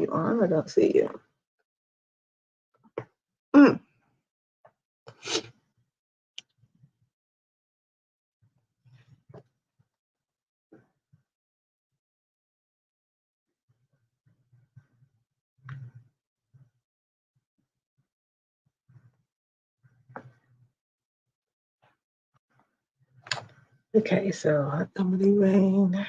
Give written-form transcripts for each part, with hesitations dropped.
You on? I don't see you. Okay, so somebody rain.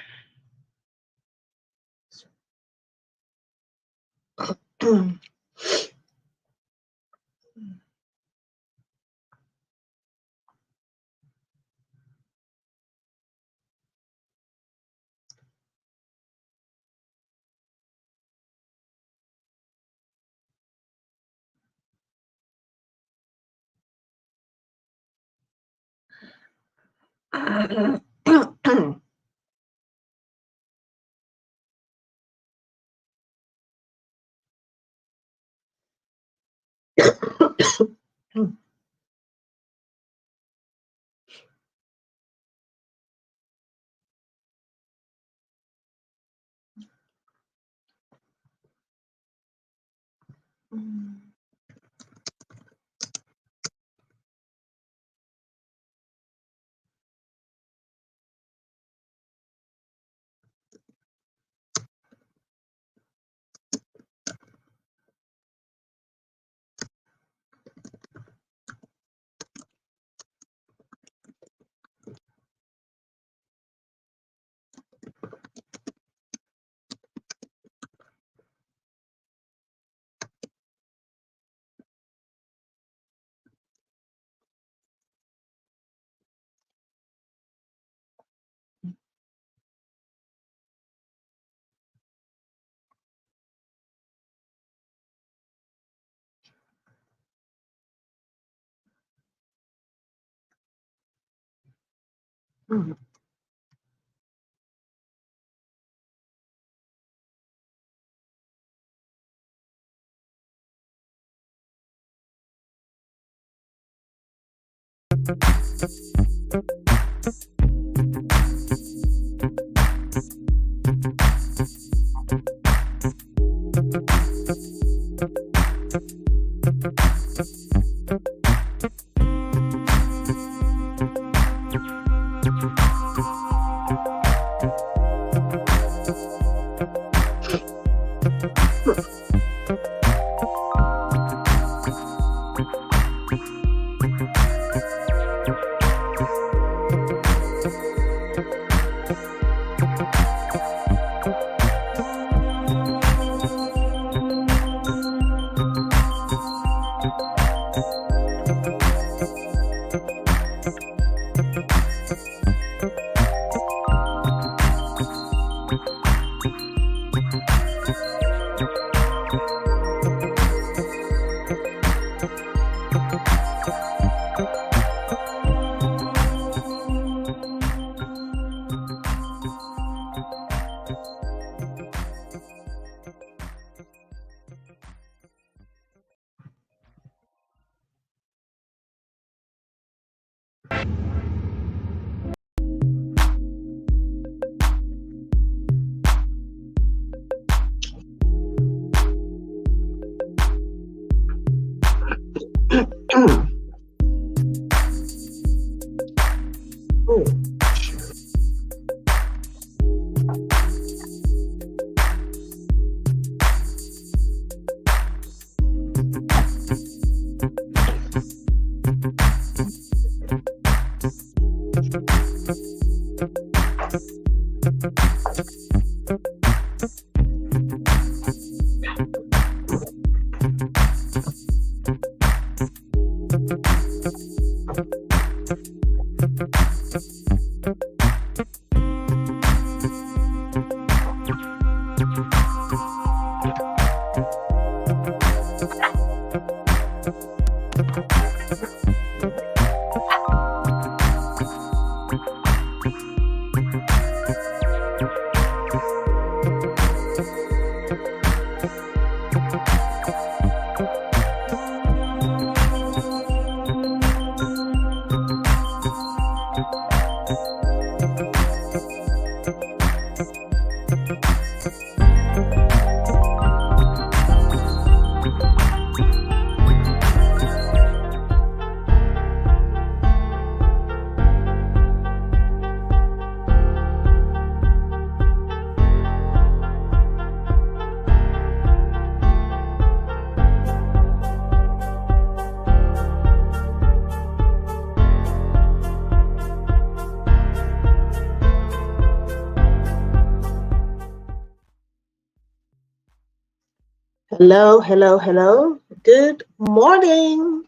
Hello, hello, hello. Good morning.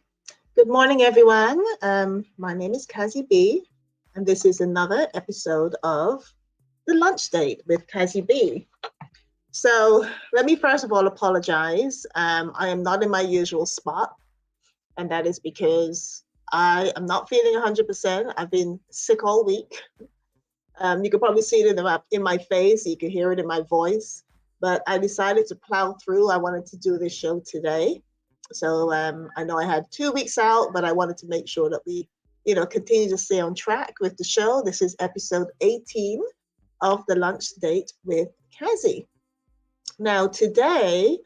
Good morning, everyone. My name is Cazzy B, and this is another episode of The Lunch Date with Cazzy B. So let me first of all apologize. I am not in my usual spot, and that is because I am not feeling 100%. I've been sick all week. You can probably see it in my face. You can hear it in my voice. But I decided to plow through. I wanted to do this show today. So I know I had 2 weeks out, but I wanted to make sure that we, continue to stay on track with the show. This is episode 18 of The Lunch Date with Cazzy. Now, today,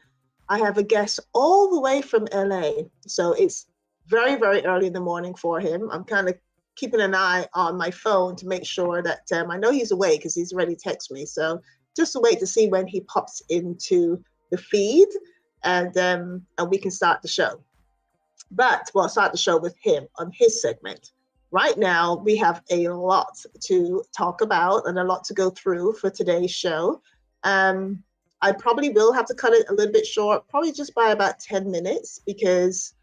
I have a guest all the way from LA. So it's very, very early in the morning for him. I'm kind of keeping an eye on my phone to make sure that I know he's awake because he's already texted me. So just to wait to see when he pops into the feed and we can start the show. But we'll start the show with him on his segment. Right now, we have a lot to talk about and a lot to go through for today's show. I probably will have to cut it a little bit short, probably just by about 10 minutes because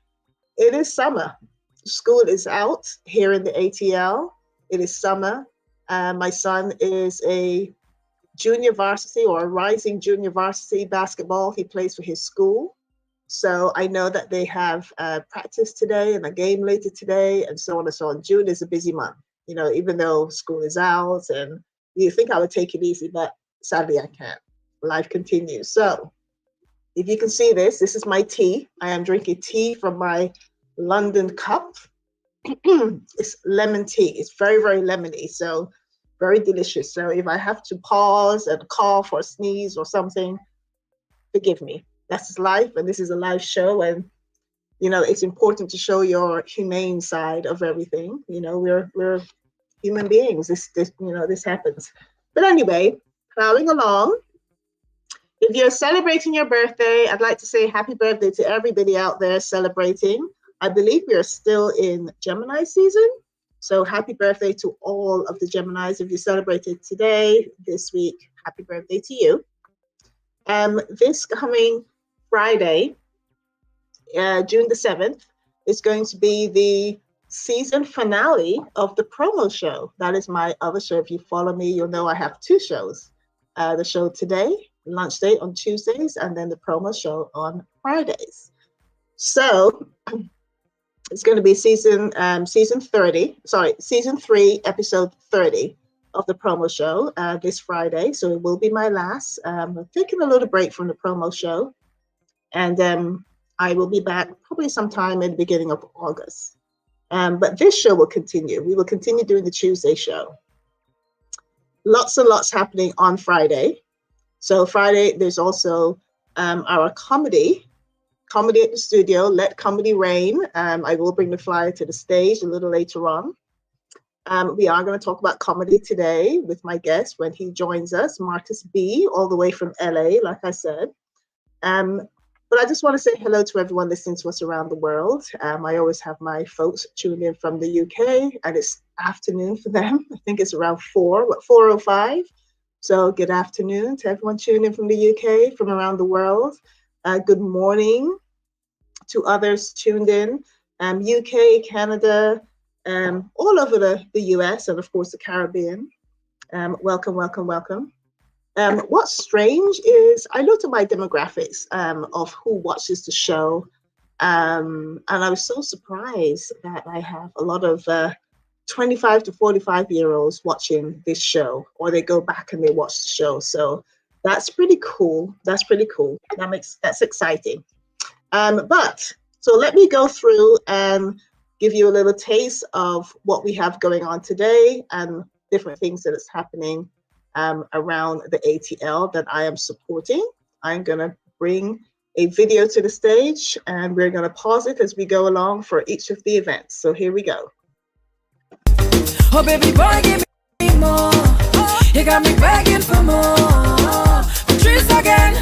it is summer. School is out here in the ATL. It is summer. My son is a junior varsity or a rising junior varsity basketball. He plays for his school. So I know that they have practice today and a game later today and so on and so on. June is a busy month, even though school is out and you think I would take it easy, but sadly I can't. Life continues. So if you can see this is my tea. I am drinking tea from my London cup. It's lemon tea. It's very, very lemony. So very delicious. So if I have to pause and cough or sneeze or something, forgive me. That's life, and this is a live show, and it's important to show your humane side of everything. We're human beings. This happens. But anyway, plowing along. If you're celebrating your birthday, I'd like to say happy birthday to everybody out there celebrating. I believe we are still in Gemini season. So happy birthday to all of the Geminis. If you celebrated today, this week, happy birthday to you. This coming Friday, June the 7th, is going to be the season finale of the promo show. That is my other show. If you follow me, you'll know I have two shows. The show today, lunch date on Tuesdays, and then the promo show on Fridays. So it's going to be season 3, episode 30 of the promo show this Friday. So it will be my last. I'm taking a little break from the promo show, and I will be back probably sometime in the beginning of August. But this show will continue. We will continue doing the Tuesday show. Lots and lots happening on Friday. So Friday, there's also our comedy at the studio, Let Comedy Reign. I will bring the flyer to the stage a little later on. We are going to talk about comedy today with my guest when he joins us, Marcus B, all the way from LA, like I said. But I just want to say hello to everyone listening to us around the world. I always have my folks tuned in from the UK, and it's afternoon for them. I think it's around 4:05. So good afternoon to everyone tuning in from the UK, from around the world. Good morning to others tuned in, UK, Canada, all over the US, and of course the Caribbean. Welcome, welcome, welcome. What's strange is I looked at my demographics of who watches the show, and I was so surprised that I have a lot of 25 to 45-year-olds watching this show, or they go back and they watch the show. So that's pretty cool. That's exciting. But so let me go through and give you a little taste of what we have going on today and different things that is happening around the ATL that I am supporting. I'm going to bring a video to the stage, and we're going to pause it as we go along for each of the events. So here we go. Oh baby boy, give me more. You got me begging for more. Trees again.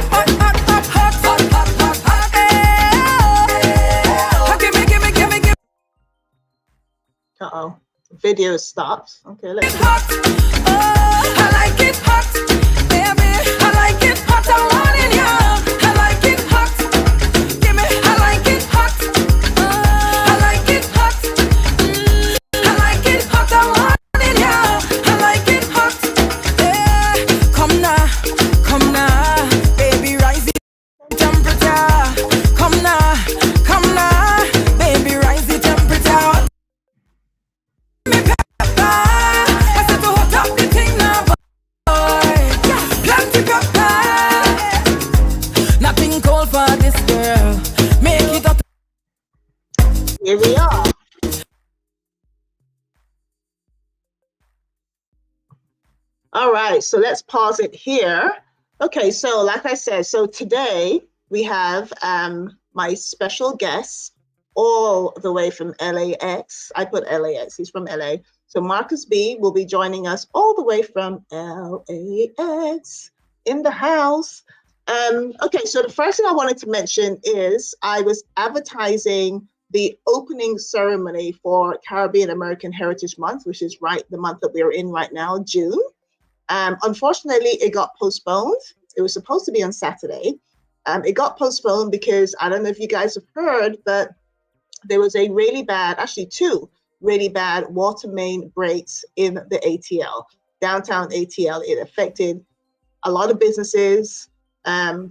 Hot, hot, hot, hot, hot, hot, hot, hot. Give me. Uh-oh. Video stops. Okay, let's see. Hot. Oh, I like it hot, baby. I like it hot. I want it, yeah. I like it hot. Give me. I like it hot. Oh, I like it hot. I like it hot. I want it, yeah. I like it hot. Yeah. Come now, baby, rise the temperature. Come now, baby, rise the temperature. Nothing cold for this girl. Make it up. Here we are. All right, so let's pause it here. Okay, so like I said, so today we have my special guest all the way from LAX. I put LAX, he's from LA. So Marcus B will be joining us all the way from LAX in the house. Okay, so the first thing I wanted to mention is I was advertising the opening ceremony for Caribbean American Heritage Month, which is the month that we're in right now, June. Unfortunately, it got postponed. It was supposed to be on Saturday. It got postponed because I don't know if you guys have heard, but there was a really bad, actually two really bad water main breaks in the ATL, downtown ATL. It affected a lot of businesses, a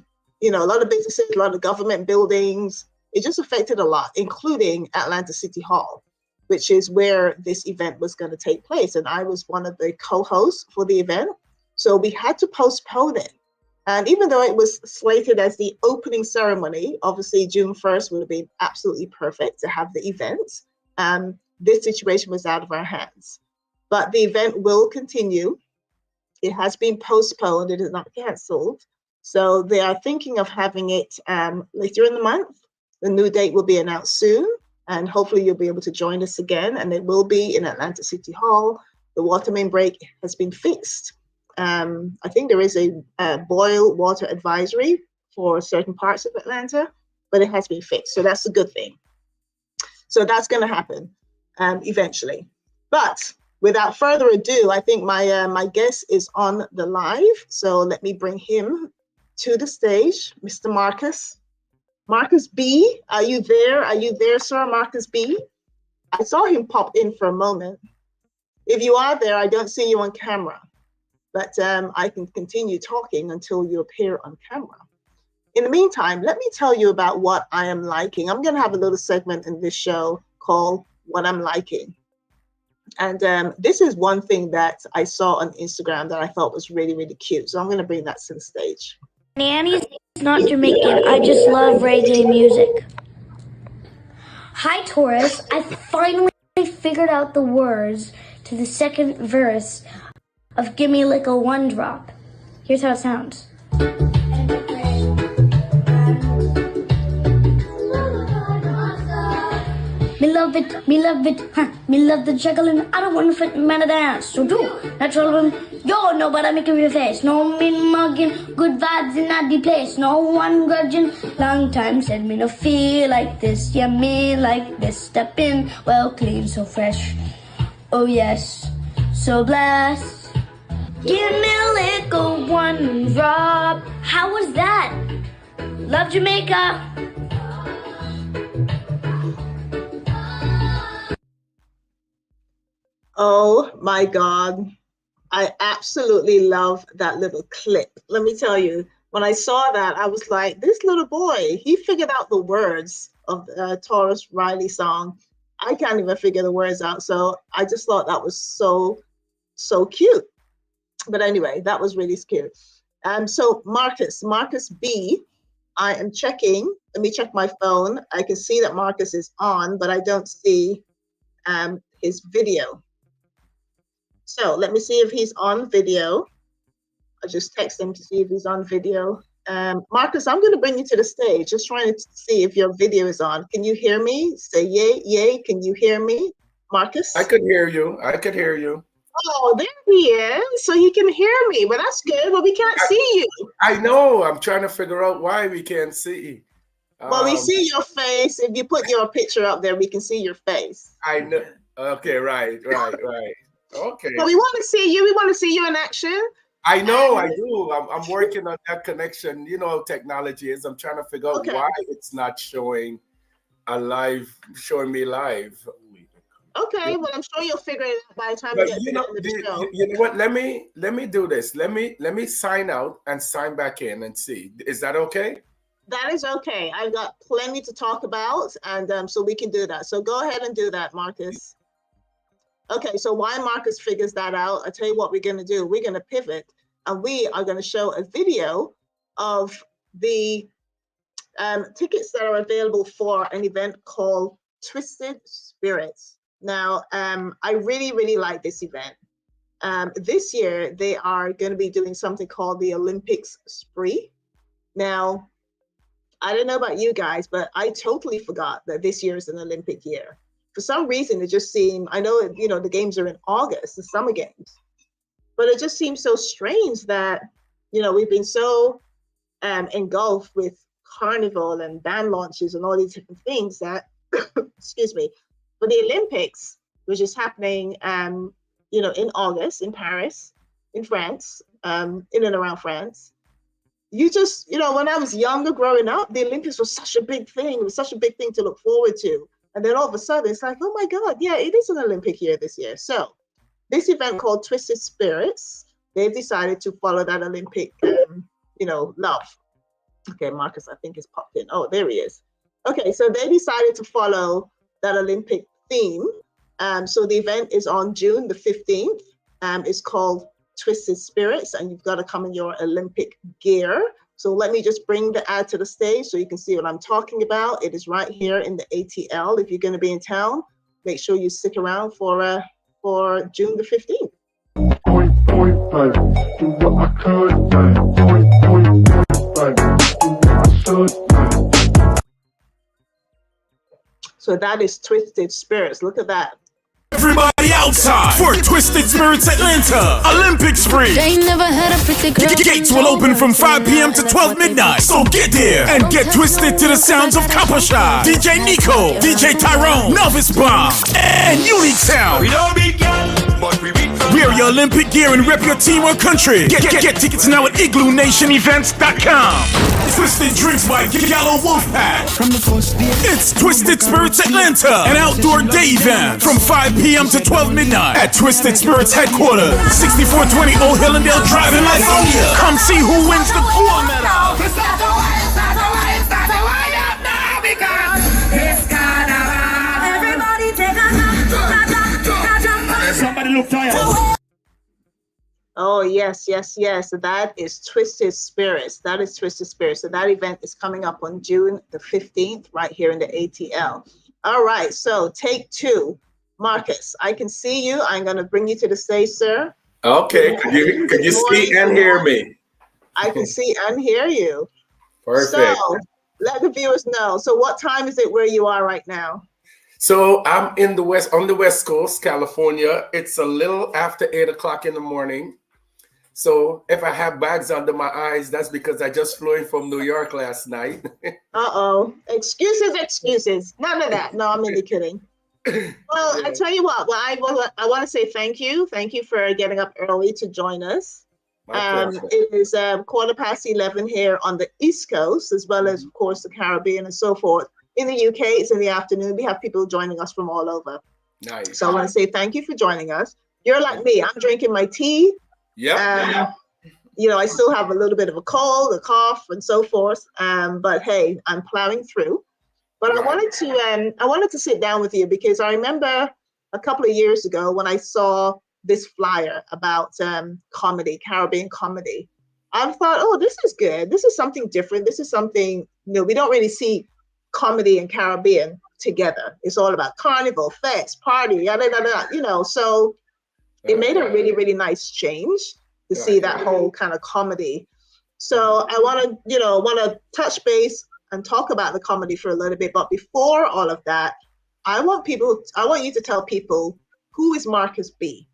lot of government buildings. It just affected a lot, including Atlanta City Hall, which is where this event was going to take place. And I was one of the co-hosts for the event. So we had to postpone it. And even though it was slated as the opening ceremony, obviously June 1st would have been absolutely perfect to have the event. This situation was out of our hands. But the event will continue. It has been postponed. It is not canceled. So they are thinking of having it later in the month. The new date will be announced soon. And hopefully you'll be able to join us again. And it will be in Atlanta City Hall. The water main break has been fixed. I think there is a boil water advisory for certain parts of Atlanta, but it has been fixed. So that's a good thing. So that's going to happen eventually. But without further ado, I think my guest is on the live. So let me bring him to the stage, Mr. Marcus. Marcus B, are you there? Are you there, sir, Marcus B? I saw him pop in for a moment. If you are there, I don't see you on camera, but I can continue talking until you appear on camera. In the meantime, let me tell you about what I am liking. I'm going to have a little segment in this show called What I'm Liking. And this is one thing that I saw on Instagram that I thought was really, really cute. So I'm going to bring that to the stage. Nanny's not Jamaican. I just love reggae music. Hi, Taurus. I finally figured out the words to the second verse of Gimme Like a One Drop. Here's how it sounds. Me love it, huh? Me love the juggling. I don't want to fit man of dance. So do natural one. Yo, no, but I make your face. No mean mugging, good vibes in that the place. No one grudging. Long time said me no feel like this. Yeah, me like this. Step in, well clean, so fresh. Oh yes, so blessed. Give me a little one drop. How was that? Love Jamaica. Oh my God. I absolutely love that little clip. Let me tell you, when I saw that, I was like, this little boy, he figured out the words of the Taurus Riley song. I can't even figure the words out. So I just thought that was so cute. But anyway, that was really cute. So Marcus B, I am checking. Let me check my phone. I can see that Marcus is on, but I don't see his video. So let me see if he's on video. I'll just text him to see if he's on video. Marcus, I'm going to bring you to the stage, just trying to see if your video is on. Can you hear me? Say yay, yay. Can you hear me, Marcus? I could hear you. I could hear you. Oh, there he is. So you can hear me. Well, that's good. Well, we can't see you. I know. I'm trying to figure out why we can't see. Well, we see your face. If you put your picture up there, we can see your face. I know. Okay, right. Okay. But we want to see you. We want to see you in action. I know, I do. I'm working on that connection. You know how technology is. I'm trying to figure out why it's not showing me live. Okay, well, I'm sure you'll figure it out by the time we get to the end of the show. You know what? Let me do this. Let me sign out and sign back in and see. Is that okay? That is okay. I've got plenty to talk about, and so we can do that. So go ahead and do that, Marcus. Okay, so while Marcus figures that out, I'll tell you what we're going to do. We're going to pivot, and we are going to show a video of the tickets that are available for an event called Twisted Spirits. Now, I really, really like this event. This year, they are going to be doing something called the Olympics Spree. Now, I don't know about you guys, but I totally forgot that this year is an Olympic year. For some reason, it just seemed, I know, the games are in August, the summer games, but it just seems so strange that, we've been so engulfed with carnival and band launches and all these different things that, excuse me, for the Olympics, which is happening, in August in Paris, in France, in and around France. You just, when I was younger growing up, the Olympics was such a big thing. It was such a big thing to look forward to. And then all of a sudden, it's like, oh my God, yeah, it is an Olympic year this year. So this event called Twisted Spirits, they've decided to follow that Olympic, love. Okay, Marcus, I think, is popped in. Oh, there he is. Okay, so they decided to follow that Olympic theme. So the event is on June the 15th. It's called Twisted Spirits, and you've got to come in your Olympic gear. So let me just bring the ad to the stage so you can see what I'm talking about. It is right here in the ATL. If you're going to be in town, make sure you stick around for June the 15th. So that is Twisted Spirits. Look at that. Everybody outside for Twisted Spirits Atlanta Olympic Spree. They ain't never had a pretty girl. Gates will open from 5 p.m. to 12 midnight. So get there and get twisted to the sounds of Copper Shot, DJ Nico, DJ Tyrone, Novice Bomb, and Unique Sound. We don't beat y'all, but we beat from Wear your Olympic gear and rep your team or country. Get tickets now at igloonationevents.com. Twisted drinks by Gallo Wolfpack. It's Twisted Spirits Atlanta, an outdoor day event from 5 p.m. to 12 midnight at Twisted Spirits headquarters, 6420 Old Hillandale Drive in Lithonia. Come see who wins the gold medal. Somebody look tired. Oh, yes. That is Twisted Spirits. That is Twisted Spirits. So that event is coming up on June the 15th, right here in the ATL. All right, so take two. Marcus, I can see you. I'm going to bring you to the stage, sir. Okay, could you see and hear me? I can see and hear you. Perfect. So let the viewers know. So what time is it where you are right now? So I'm on the West Coast, California. It's a little after 8 o'clock in the morning. So if I have bags under my eyes, that's because I just flew in from New York last night. Uh-oh. Excuses. None of that. No, I'm only kidding. Well, I tell you what. Well, I want to say thank you. Thank you for getting up early to join us. It is 11:15 here on the East Coast, as well as, of course, the Caribbean and so forth. In the UK, it's in the afternoon. We have people joining us from all over. Nice. So I want to say thank you for joining us. You're like me. I'm drinking my tea. Yeah. I still have a little bit of a cold, a cough, and so forth. But hey, I'm plowing through. But I wanted to sit down with you because I remember a couple of years ago when I saw this flyer about comedy, Caribbean comedy. I thought, oh, this is good. This is something different. This is something, we don't really see comedy and Caribbean together. It's all about carnival, fest, party, yada, yada, yada, so it made a really, really nice change to see that whole kind of comedy. So I want to touch base and talk about the comedy for a little bit. But before all of that, I want you to tell people, who is Marcus B?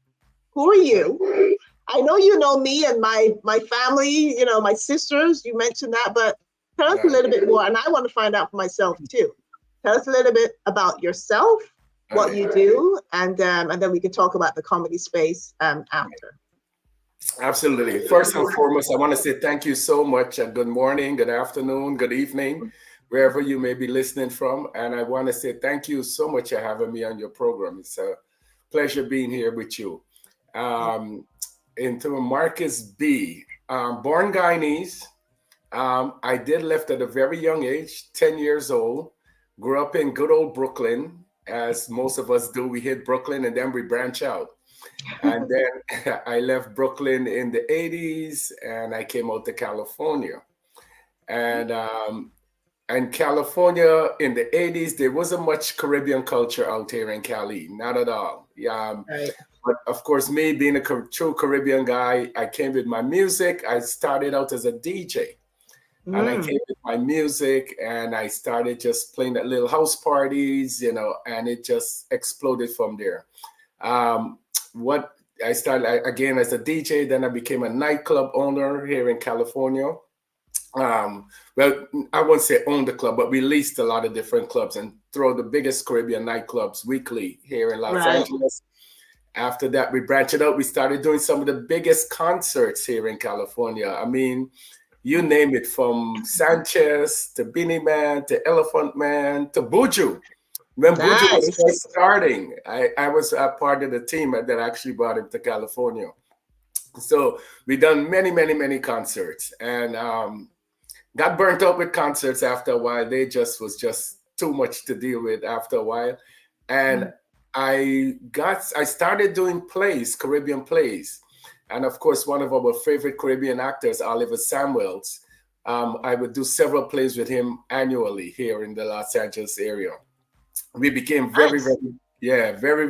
Who are you? I know you know me and my family, my sisters, you mentioned that, but tell us a little bit more. And I want to find out for myself too. Tell us a little bit about yourself, what you do, and then we can talk about the comedy space after. Absolutely. First and foremost, I want to say thank you so much, and good morning, good afternoon, good evening, wherever you may be listening from. And I want to say thank you so much for having me on your program. It's a pleasure being here with you. Into Marcus B. Born Guyanese. I did left at a very young age, 10 years old. Grew up in good old Brooklyn, as most of us do. We hit Brooklyn and then we branch out. And then I left Brooklyn in the 80s and I came out to California. And California in the 80s, there wasn't much Caribbean culture out here in Cali, not at all. Right. But of course, me being a true Caribbean guy, I came with my music. I started out as a DJ. And I came with my music and I started just playing at little house parties, and it just exploded from there. I started again as a DJ, then I became a nightclub owner here in California. Well, I won't say own the club, but we leased a lot of different clubs and throw the biggest Caribbean nightclubs weekly here in Los Angeles. After that, we branched out. We started doing some of the biggest concerts here in California. I mean, you name it, from Sanchez to Beanie Man to Elephant Man to Buju. When Buju was first starting, I was a part of the team that actually brought him to California. So we done many, many, many concerts, and got burnt out with concerts after a while. They was just too much to deal with after a while. And I started doing plays, Caribbean plays. And of course, one of our favorite Caribbean actors, Oliver Samuels, I would do several plays with him annually here in the Los Angeles area. We became very,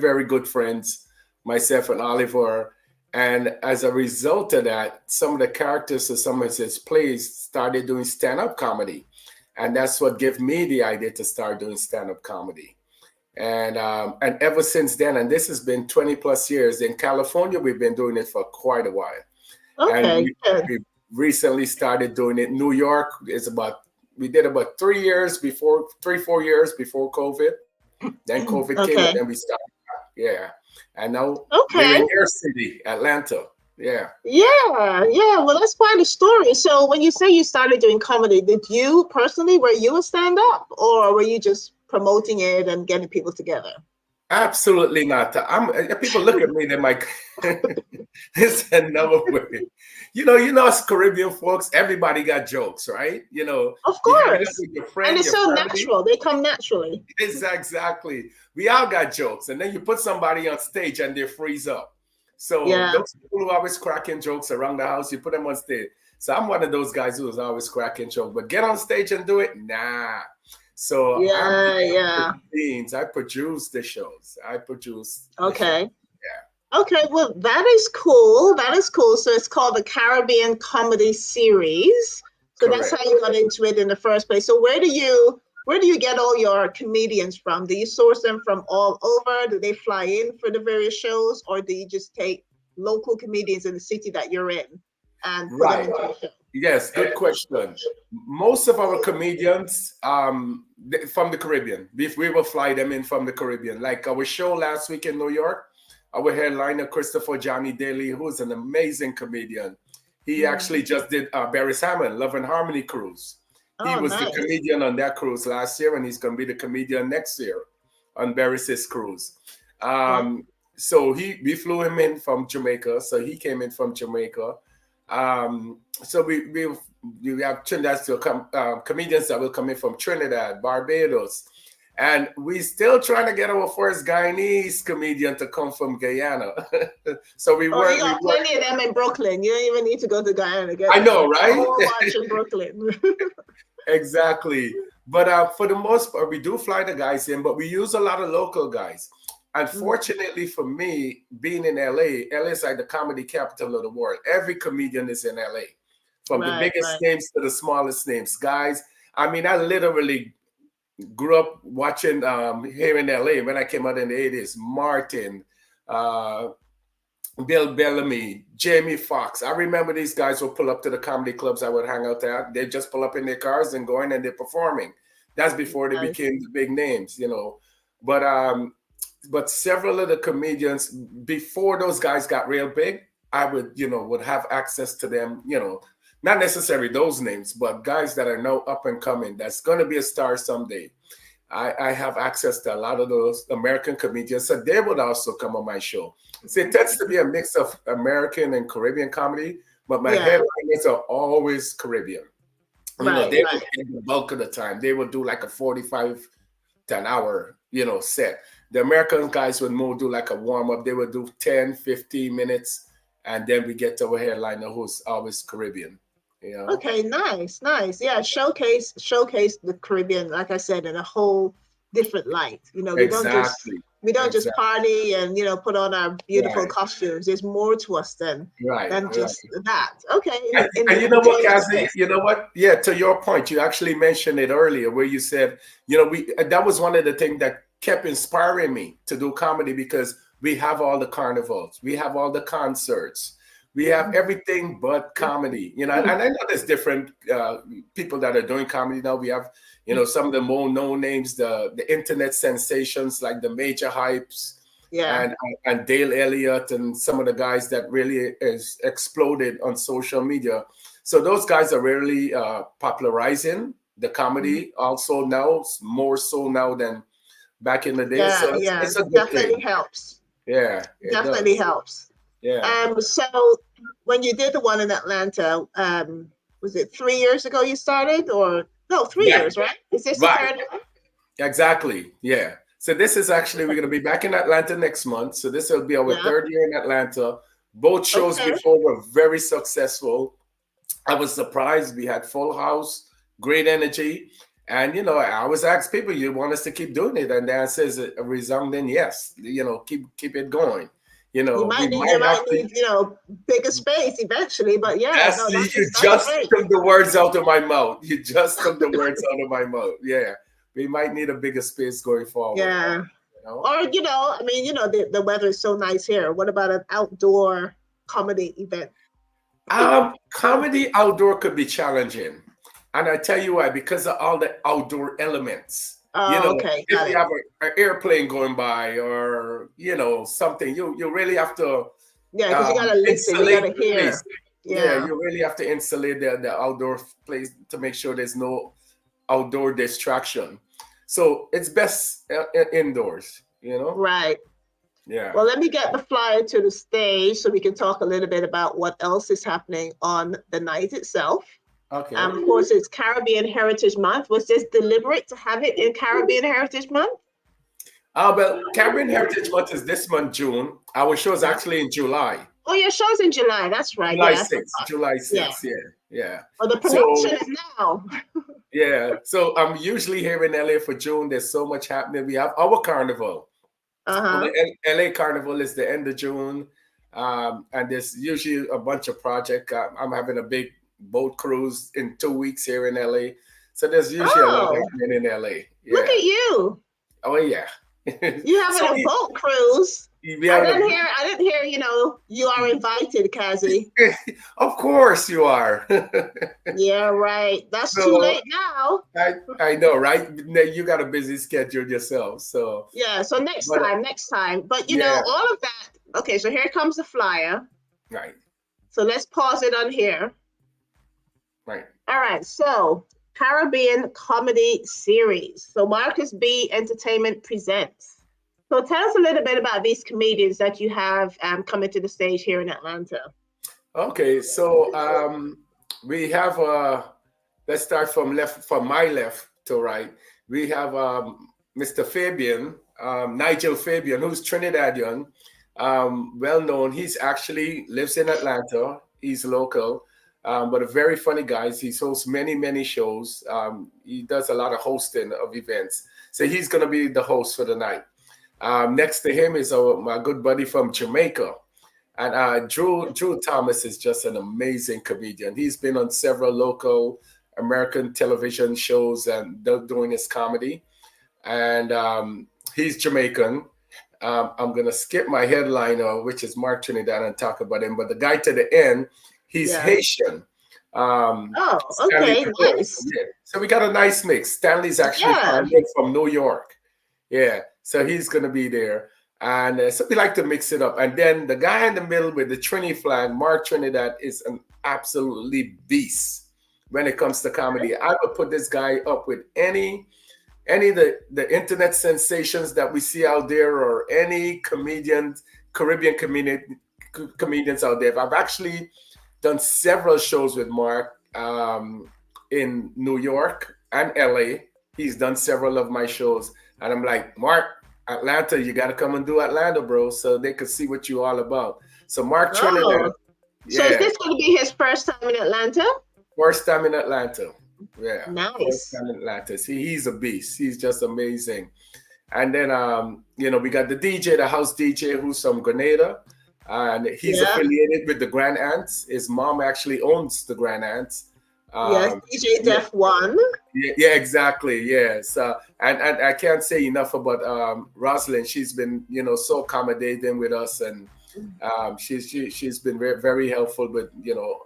very good friends, myself and Oliver. And as a result of that, some of the characters of some of his plays started doing stand-up comedy. And that's what gave me the idea to start doing stand-up comedy. And ever since then, and this has been 20 plus years in California, we've been doing it for quite a while. Okay, And good. we recently started doing it. New York is we did about 4 years before COVID. Then COVID came, and Okay. then we started. Yeah. And now we're Okay. in your city, Atlanta. Yeah. Yeah, yeah. Well, that's quite a story. So when you say you started doing comedy, did you personally, were you a stand-up or were you just promoting it and getting people together? Absolutely not. People look at me, they're like, it's another way. Us Caribbean folks, everybody got jokes, right? Of You hang out course. with your And friend, it's your so family. natural. They come naturally. Exactly. We all got jokes. And then you put somebody on stage and they freeze up. So Yeah. those people who are always cracking jokes around the house, you put them on stage. So I'm one of those guys who is always cracking jokes. But get on stage and do it? Nah. So I'm Yeah, behind yeah. the scenes. I produce the shows. Okay. Okay, well, that is cool. That is cool. So it's called the Caribbean Comedy Series. So that's Correct. how you got into it in the first place. So where do you get all your comedians from? Do you source them from all over? Do they fly in for the various shows, or do you just take local comedians in the city that you're in and put them Right. into a show? Yes, good question. Most of our comedians from the Caribbean. We will fly them in from the Caribbean. Like our show last week in New York, our headliner, Christopher Johnny Daly, who's an amazing comedian. He actually just did Barry Salmon, Love and Harmony Cruise. He Oh, was the nice. comedian on that cruise last year, and he's going to be the comedian next year on Barry's cruise. So we flew him in from Jamaica. So he came in from Jamaica. So we have comedians that will come in from Trinidad, Barbados, and we still trying to get our first Guyanese comedian to come from Guyana. So we Oh, were. you got plenty of them in Brooklyn. You don't even need to go to Guyana to get I them. know, There's a right? whole bunch in Brooklyn. Exactly. But for the most part, we do fly the guys in, but we use a lot of local guys. Unfortunately for me, being in LA is like the comedy capital of the world. Every comedian is in LA, from the biggest names to the smallest names. Guys, I mean, I literally grew up watching here in LA when I came out in the 80s. Martin, Bill Bellamy, Jamie Foxx. I remember these guys would pull up to the comedy clubs I would hang out at. They'd just pull up in their cars and go in and they're performing. That's before they became the big names, But several of the comedians, before those guys got real big, I would have access to them, not necessarily those names, but guys that are now up and coming, that's going to be a star someday. I have access to a lot of those American comedians, so they would also come on my show. So it tends to be a mix of American and Caribbean comedy, but my headliners are always Caribbean. They would get the bulk of the time. They would do like a 45 to an hour, set. The American guys would more do like a warm-up. They would do 10, 15 minutes, and then we get to our headliner who's always Caribbean. Okay, nice. Yeah, showcase the Caribbean, like I said, in a whole different light. We don't just party and put on our beautiful costumes. There's more to us than just that. Okay. And you know what, Cazzy? You know what? Yeah, to your point, you actually mentioned it earlier where you said, that was one of the things that kept inspiring me to do comedy, because we have all the carnivals, we have all the concerts, we have everything but comedy, and I know there's different people that are doing comedy now. We have, some of the more known names, the internet sensations like the Major Hypes, and Dale Elliott, and some of the guys that really is exploded on social media. So those guys are really popularizing the comedy also now, more so now than back in the day. So it's a good definitely thing. Helps. Yeah, definitely helps. Yeah. So when you did the one in Atlanta, was it 3 years ago you started, or no, 3 years, right? Is this the third one? Exactly. Yeah. So this is actually, we're going to be back in Atlanta next month. So this will be our third year in Atlanta. Both shows before were very successful. I was surprised. We had full house, great energy. And, I always ask people, you want us to keep doing it? And the answer is a resounding yes. Keep it going. You might need bigger space eventually, but you just took the words out of my mouth. You just took the words out of my mouth. Yeah. We might need a bigger space going forward. Yeah. know? Or, I mean, the weather is so nice here. What about an outdoor comedy event? Comedy outdoor could be challenging. And I tell you why, because of all the outdoor elements. Oh, okay, if got you it. have an airplane going by or, something, you really have to Yeah, because you gotta listen, you insulate gotta the place. hear. Yeah, Yeah. you really have to insulate the outdoor place to make sure there's no outdoor distraction. So it's best indoors, Right. Yeah. Well, let me get the flyer to the stage so we can talk a little bit about what else is happening on the night itself. Okay. Of course, it's Caribbean Heritage Month. Was this deliberate to have it in Caribbean Heritage Month? Well, Caribbean Heritage Month is this month, June. Our show is actually in July. Oh, your show's in July. That's right. July Yeah, 6th. July 6th. Yeah. Well, the promotion is now. Yeah. So I'm usually here in LA for June. There's so much happening. We have our carnival. The LA Carnival is the end of June. And there's usually a bunch of projects. I'm having a big boat cruise in 2 weeks here in LA. So there's usually a lot happening in LA. Yeah. Look at you. Oh, yeah. You having a boat cruise? I didn't hear, you are invited, Cazzy. Of course you are. Yeah, right. That's too late now. I know, right? You got a busy schedule yourself. So yeah, so next time. But all of that. Okay, so here comes the flyer. Right. So let's pause it on here. Right. All right, so Caribbean Comedy Series. So Marcus B Entertainment presents. So tell us a little bit about these comedians that you have coming to the stage here in Atlanta. Okay, so we have let's start from my left to right. We have Mr. Fabian, Nigel Fabian, who's Trinidadian, well known. He's actually lives in Atlanta. He's local, but a very funny guy. He hosts many shows. He does a lot of hosting of events. So he's going to be the host for the night. Next to him is my good buddy from Jamaica. And Drew Thomas is just an amazing comedian. He's been on several local American television shows and doing his comedy. And he's Jamaican. I'm going to skip my headliner, which is Mark Trinidad, and talk about him. But the guy to the end, he's Haitian. Okay, nice. Yeah. So we got a nice mix. Stanley's actually from New York. Yeah, so he's going to be there. And so we like to mix it up. And then the guy in the middle with the Trini flag, Mark Trinidad, is an absolutely beast when it comes to comedy. I would put this guy up with any of the internet sensations that we see out there, or any Caribbean comedians out there. I've actually done several shows with Mark in New York and LA. He's done several of my shows. And I'm like, Mark, Atlanta, you got to come and do Atlanta, bro, so they could see what you're all about. So Mark Trinidad. So is this going to be his first time in Atlanta? First time in Atlanta. Yeah. Nice. First time in Atlanta. See, he's a beast. He's just amazing. And then, we got the DJ, the house DJ, who's from Grenada. And he's affiliated with the Grand Anse. His mom actually owns the Grand Anse. Yes, DJ Def One. Yeah, exactly. Yes, and I can't say enough about Rosalind. She's been, so accommodating with us, and she's been very, very helpful with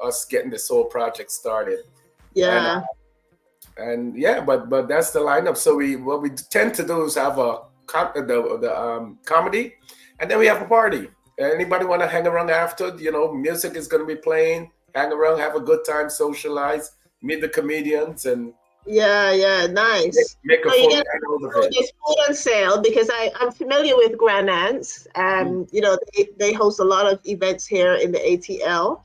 us getting this whole project started. Yeah. But that's the lineup. So what we tend to do is have the comedy, and then we have a party. Anybody want to hang around after? Music is going to be playing. Hang around, have a good time, socialize, meet the comedians, and nice. Make a phone call over it. There's food on sale because I'm familiar with Grand Anse. They host a lot of events here in the ATL.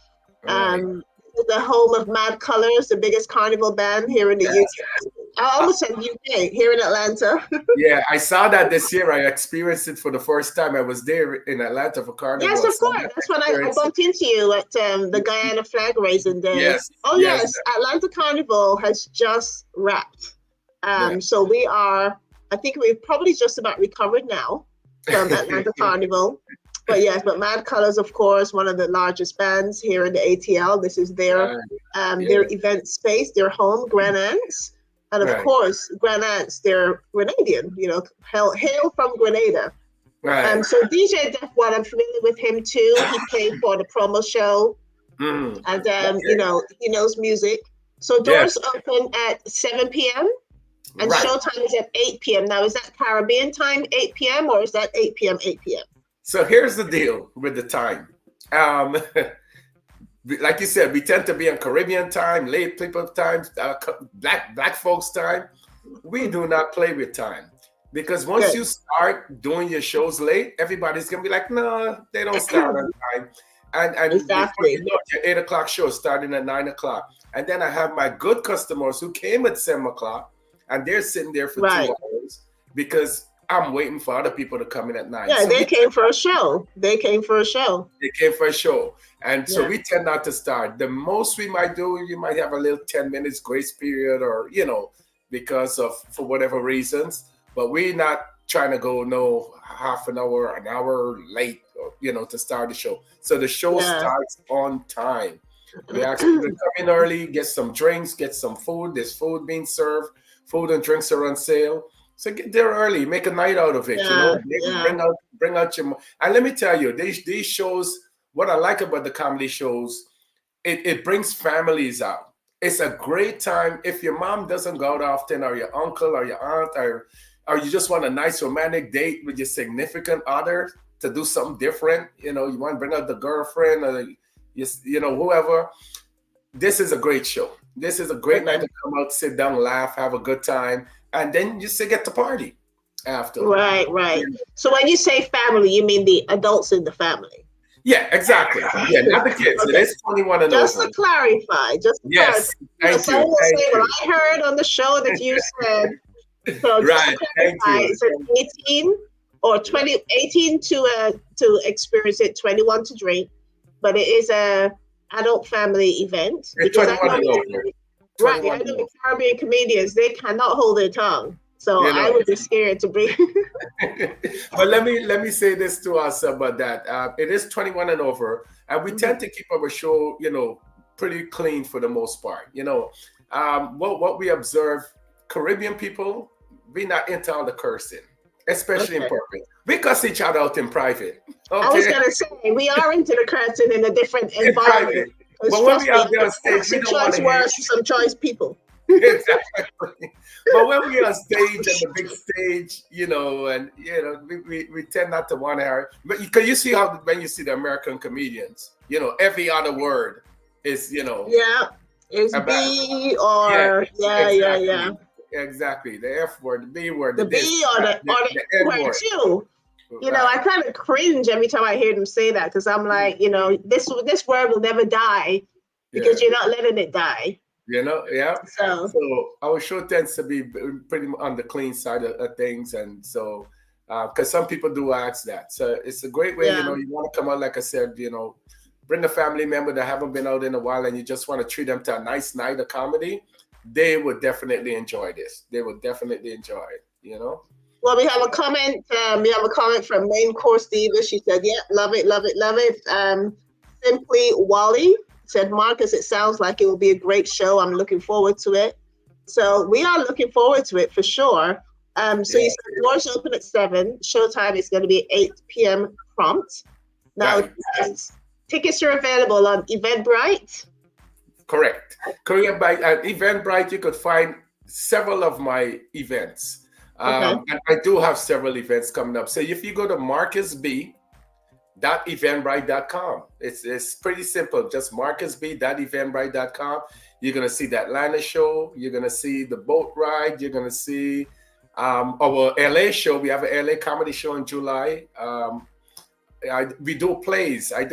The home of Mad Colors, the biggest carnival band here in the UK. I almost said UK, here in Atlanta. Yeah, I saw that this year. I experienced it for the first time. I was there in Atlanta for Carnival. Yes, of course. That's when I bumped into you at the Guyana flag raising day. Yes. Oh, yes. Atlanta Carnival has just wrapped. So I think we've probably just about recovered now from Atlanta Carnival. But Mad Colors, of course, one of the largest bands here in the ATL. This is their event space, their home, Grand Anse. And of Right. course, Grand Anse, they're Grenadian, hail from Grenada. Right. So DJ Def1, I'm familiar with him too. He played for the promo show, Mm. and Okay. he knows music. So Yes. doors open at 7 p.m. and Right. showtime is at 8 p.m. Now, is that Caribbean time, 8 p.m., or is that 8 p.m., 8 p.m.? So here's the deal with the time. Like you said, we tend to be on Caribbean time, late people time, black folks time. We do not play with time because once Good. you start doing your shows late, everybody's gonna be like, no, they don't start on time. And before Exactly. you know it, your 8 o'clock show starting at 9 o'clock. And then I have my good customers who came at 7 o'clock and they're sitting there for Right. 2 hours because I'm waiting for other people to come in at 9. Yeah, So they came for a show. They came for a show. they came for a show. And so Yeah. we tend not to start. The most we might do, you might have a little 10 minutes grace period or, because of, for whatever reasons, but we're not trying to go no half an hour late, to start the show. So the show Yeah. starts on time. We ask people to come in early, get some drinks, get some food. There's food being served. Food and drinks are on sale. So get there early, make a night out of it. Yeah, Bring out your. And let me tell you, these shows. What I like about the comedy shows, it brings families out. It's a great time if your mom doesn't go out often, or your uncle, or your aunt, or you just want a nice romantic date with your significant other to do something different. You want to bring out the girlfriend or whoever. This is a great show. This is a great night to come out, sit down, laugh, have a good time, and then you still get to party after. Right. So when you say family, you mean the adults in the family? Yeah, exactly. Yeah, not the kids. Okay. It is 21 and Just over. to clarify. Yes, thank Someone you. will Thank say, you. well, I heard on the show that you said. So just Right, to thank clarify, you. is it 18 or 20? 18 to experience it, 21 to drink, but it is a adult family event. It's Because I 21 and know, over. right, 21 I and know over. the Caribbean comedians, they cannot hold their tongue. So You know. I would be scared to bring. But let me say this to us about that. It is 21 and over, and we tend to keep our show, pretty clean for the most part. What we observe, Caribbean people, we not into all the cursing, especially in Okay. public. We cuss each other out in private. Okay? I was gonna say we are into the cursing in a different In environment. private. 'Cause But when trust we me, out there on I stage, have we some don't want choice to hear. words for some choice people. Exactly. But when we're on stage, on the big stage, we tend not to want to hear. But because you see how when you see the American comedians, every other word is, Yeah, it's about- B or yeah. Exactly. The F word, the B word, The the this, B or the N word word. too. I kind of cringe every time I hear them say that because I'm like, this word will never die because Yeah. you're not letting it die. Yeah. So So our show tends to be pretty on the clean side of things, and so because some people do ask that, so it's a great way. Yeah. You want to come out, like I said, bring a family member that haven't been out in a while, and you just want to treat them to a nice night of comedy. They would definitely enjoy this. They would definitely enjoy it. Well, we have a comment. We have a comment from Main Course Diva. She said, "Yeah, love it, love it, love it." Simply Wally said, "Marcus, it sounds like it will be a great show. I'm looking forward to it." So we are looking forward to it for sure. So you said doors open at 7. Showtime is going to be 8 p.m. prompt. Now, Right. tickets are available on Eventbrite. Correct. At Eventbrite, you could find several of my events. And I do have several events coming up. So if you go to marcusb.eventbrite.com, it's pretty simple. Just marcusb.eventbrite.com. You're going to see that Atlanta show. You're going to see the boat ride. You're going to see our LA show. We have an LA comedy show in July. We do plays. I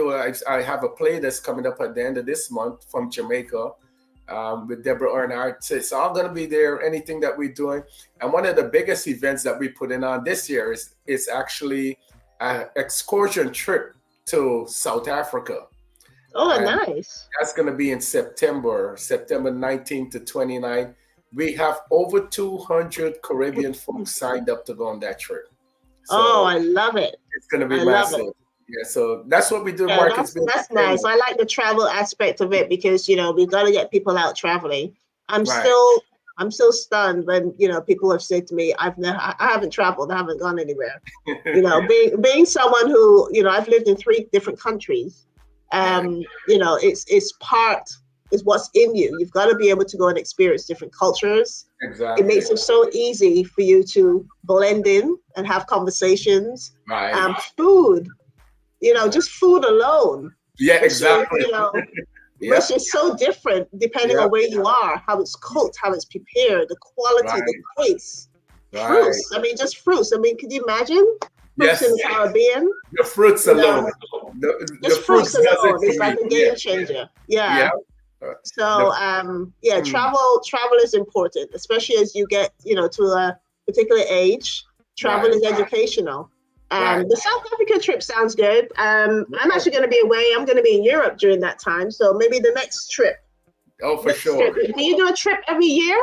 have a play that's coming up at the end of this month from Jamaica. With Deborah Earnhardt. So it's all going to be there, anything that we're doing. And one of the biggest events that we put in on this year is actually an excursion trip to South Africa. Oh, And nice. that's going to be in September 19th to 29th. We have over 200 Caribbean folks signed up to go on that trip. So I love it. it's going to be I love massive. it. Yeah, so that's what we do. Yeah, Marcus. that's nice. I like the travel aspect of it because we got to get people out traveling. I'm Right. I'm so stunned when, you know, people have said to me, I haven't traveled, I haven't gone anywhere. You know, being someone who, you know, I've lived in 3 different countries, you know, it's what's in you. You've got to be able to go and experience different cultures. Exactly. It makes it so easy for you to blend in and have conversations. Right. Food, you know, just food alone. Yeah, exactly. You know, which is so different depending on where you are, how it's cooked, how it's prepared, the quality, the taste. Fruits. I mean, just fruits. I mean, could you imagine fruits in the Caribbean? The fruits alone. Just fruits alone is like a game changer. Yeah. So travel is important, especially as you get, you know, to a particular age. Travel is educational. The South Africa trip sounds good. I'm actually going to be away. I'm going to be in Europe during that time. So maybe the next trip. Oh, for sure. Do you do a trip every year?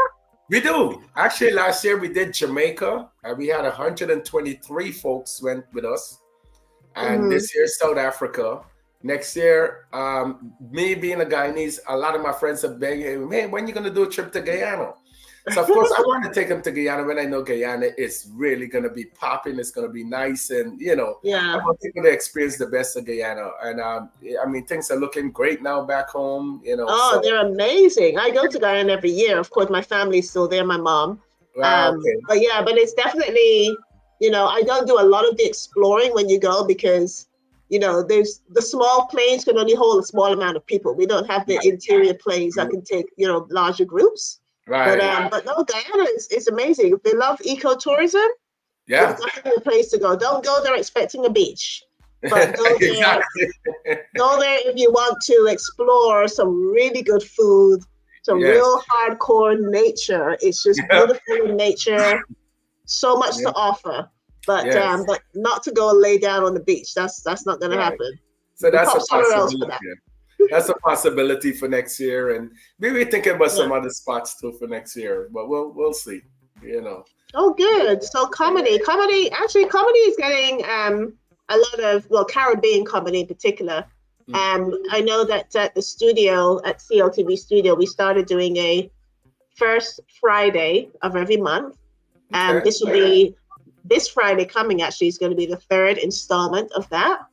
We do. Actually, last year we did Jamaica. We had 123 folks went with us. And this year, South Africa. Next year, me being a Guyanese, a lot of my friends are begging, man, when are you going to do a trip to Guyana? So, of course, I want to take them to Guyana when I know Guyana is really going to be popping. It's going to be nice. And, you know, I want people to experience the best of Guyana. And, I mean, things are looking great now back home, you know. Oh, so. They're amazing. I go to Guyana every year. Of course, my family's still there, my mom. Wow, but it's definitely, you know, I don't do a lot of the exploring when you go because, you know, there's the small planes can only hold a small amount of people. We don't have the interior planes that can take, you know, larger groups. Right. But no, Guyana is amazing. If they love ecotourism, it's definitely a place to go. Don't go there expecting a beach. But go there, go there if you want to explore some really good food, some real hardcore nature. It's just beautiful in nature, so much to offer. But not to go and lay down on the beach. That's not going to happen. So that's a possibility. That's a possibility for next year, and maybe thinking about some other spots too for next year. But we'll see. You know. Oh, good. So comedy is getting a lot of Caribbean comedy in particular. I know that at the studio at CLTV Studio, we started doing a first Friday of every month. This will be this Friday coming. Actually, is going to be the 3rd installment of that.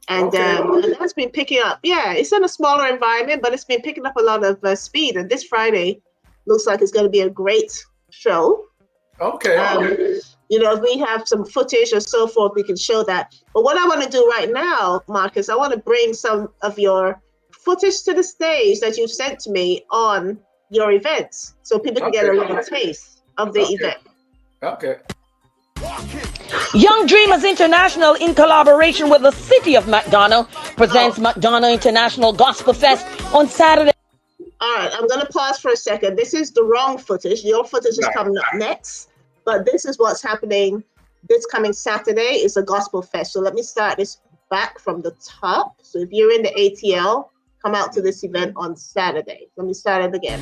And that's been picking up. Yeah, it's in a smaller environment, but it's been picking up a lot of speed. And this Friday looks like it's going to be a great show. Okay. You know, if we have some footage or so forth, we can show that. But what I want to do right now, Marcus, I want to bring some of your footage to the stage that you sent to me on your events, so people can get a little taste of the event. Okay. Young Dreamers International, in collaboration with the City of McDonough, presents McDonough International Gospel Fest on Saturday. All right, I'm going to pause for a second. This is the wrong footage. Your footage is coming up next, but this is what's happening this coming Saturday. It's a gospel fest. So let me start this back from the top. So if you're in the ATL, come out to this event on Saturday. Let me start it again.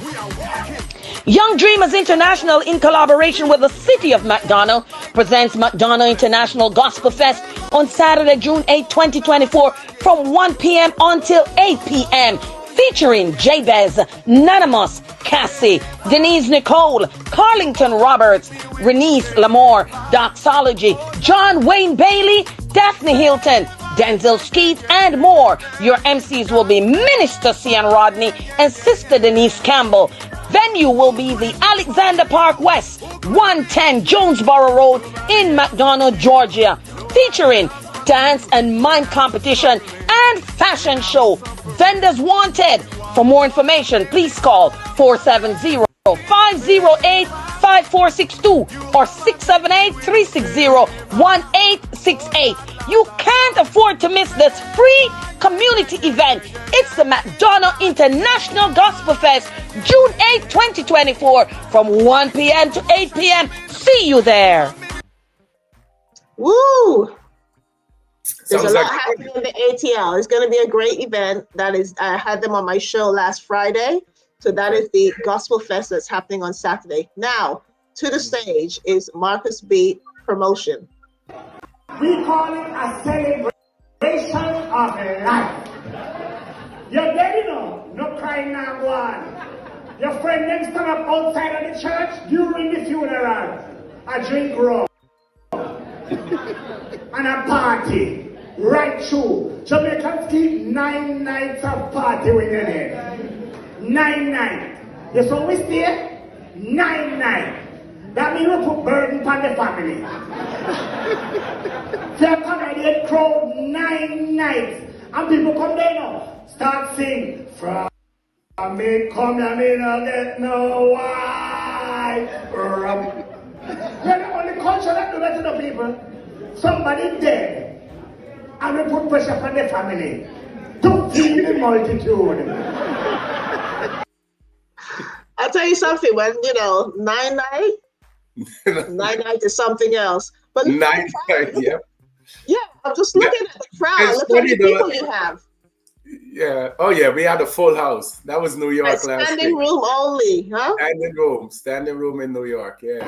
Young Dreamers International, in collaboration with the City of McDonough, presents McDonough International Gospel Fest on Saturday, June 8, 2024, from 1 p.m. until 8 p.m., featuring Jabez, Nanamus, Cazzy, Denise Nicole, Carlington Roberts, Renice Lamore, Doxology, John Wayne Bailey, Daphne Hilton, Denzel Skeet, and more. Your MCs will be Minister Cian Rodney and Sister Denise Campbell. Venue will be the Alexander Park West, 110 Jonesboro Road in McDonough, Georgia, featuring dance and mime competition and fashion show. Vendors wanted. For more information, please call 470-508-5462 or 678-360-1868. You can't afford to miss this free community event. It's the McDonough International Gospel Fest, June 8, 2024, from 1 p.m. to 8 p.m. See you there. Woo! There's a lot happening in the ATL. It's going to be a great event. I had them on my show last Friday. So that is the Gospel Fest that's happening on Saturday. Now, to the stage is Marcus B. Promotion. We call it a celebration of life. You get it, no crying now, one. Your friend then stand up outside of the church during the funeral. I drink rum. And a party. Right through. Jamaicans keep 9 nights of party when you're there. 9 nights. You saw we stay? 9 nights. That means we put burden on the family. So you accommodate crowd 9 nights. And people come there now. Start sing. From me come and me no get no wife. We're the only culture that do that to the people. Somebody dead. And we put pressure on the family. To feed the multitude. I'll tell you something, when, 9 night, 9 night is something else. But 9 night, yeah. Yeah, I'm just looking at the crowd. It's Look at the funny, people though. you have. Yeah. Oh, yeah. We had a full house. That was New York last Standing week. room only, huh? Standing room in New York. Yeah.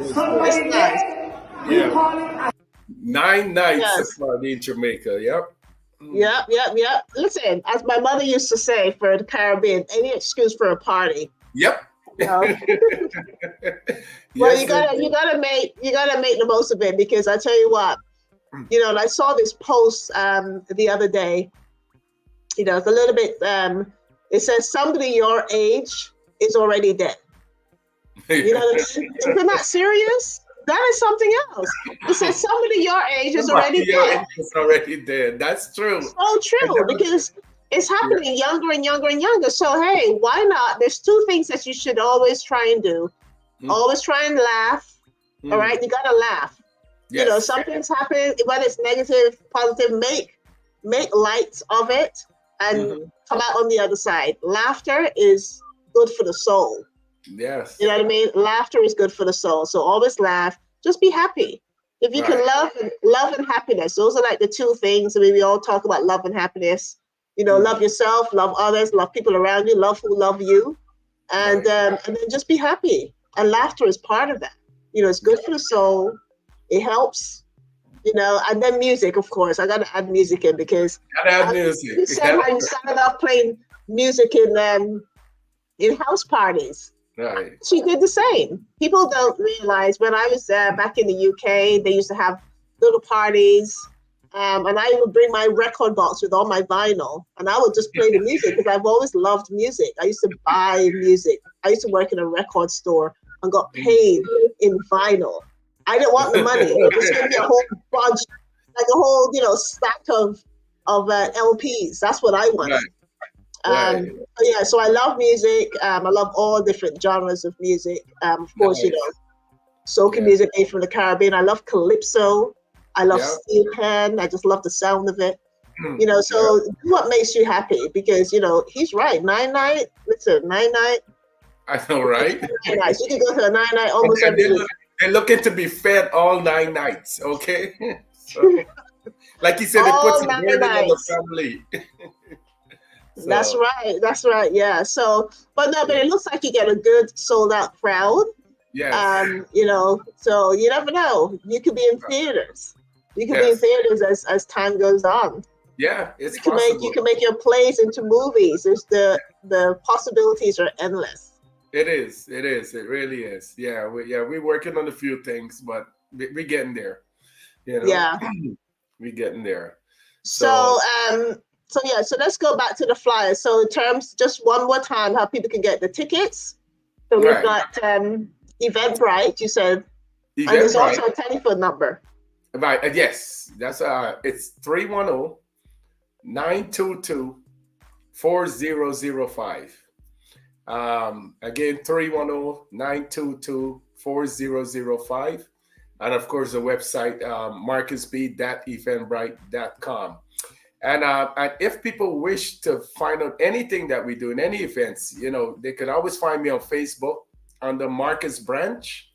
Somebody It's dead. nice. We Yeah. call it a 9 nights Yes. of party in Jamaica. Yep. Yep. Listen, as my mother used to say for the Caribbean, any excuse for a party. Yep. You know? Well, you gotta make the most of it, because I tell you what, I saw this post the other day. It's a little bit. It says somebody your age is already dead. You know what I mean? Isn't that serious? That is something else. It says somebody your age is already dead. It's already dead. That's true. So true, because it's happening younger and younger and younger. So hey, why not? There's 2 things that you should always try and do. Always try and laugh. All right, you gotta laugh. Yes. Something's happening, whether it's negative, positive, make light of it and come out on the other side. Laughter is good for the soul. Yes. You know what I mean? Laughter is good for the soul. So always laugh. Just be happy. If you can love and happiness, those are like the 2 things. I mean, we all talk about love and happiness. Love yourself, love others, love people around you, love who love you, and then just be happy. And laughter is part of that. It's good for the soul. It helps. And then music, of course. I got to add music in, because music. you said how you started off playing music in house parties. Right. She did the same. People don't realize, when I was back in the UK, they used to have little parties, and I would bring my record box with all my vinyl, and I would just play the music, because I've always loved music. I used to buy music. I used to work in a record store and got paid in vinyl. I didn't want the money. It just gave me a whole bunch, like a whole, stack of LPs. That's what I wanted. Right. So I love music. I love all different genres of music. Of course, soca music made from the Caribbean. I love calypso. I love steel pan. I just love the sound of it. So do what makes you happy, because he's right. 9 night. Listen, 9 night. I know, right? 9 nights. You can go to a 9 night almost every week. They're looking to be fed all 9 nights. Okay. So, like you said, it puts a burden on the family. So. That's right. Yeah. So, but it looks like you get a good sold out crowd. Yes. So you never know. You could be in theaters. You could be in theaters as time goes on. Yeah, it's possible. You can make your plays into movies. The possibilities are endless. It is. It really is. Yeah. We're working on a few things, but we're getting there. Yeah. We're getting there. So let's go back to the flyers. So in terms, just one more time, how people can get the tickets. So we've got Eventbrite, you said. And there's also a telephone number. Right. Yes. That's it's 310-922-4005. Again, 310-922-4005. And of course, the website, marcusb.eventbrite.com. And if people wish to find out anything that we do in any events, they can always find me on Facebook under Marcus Branch,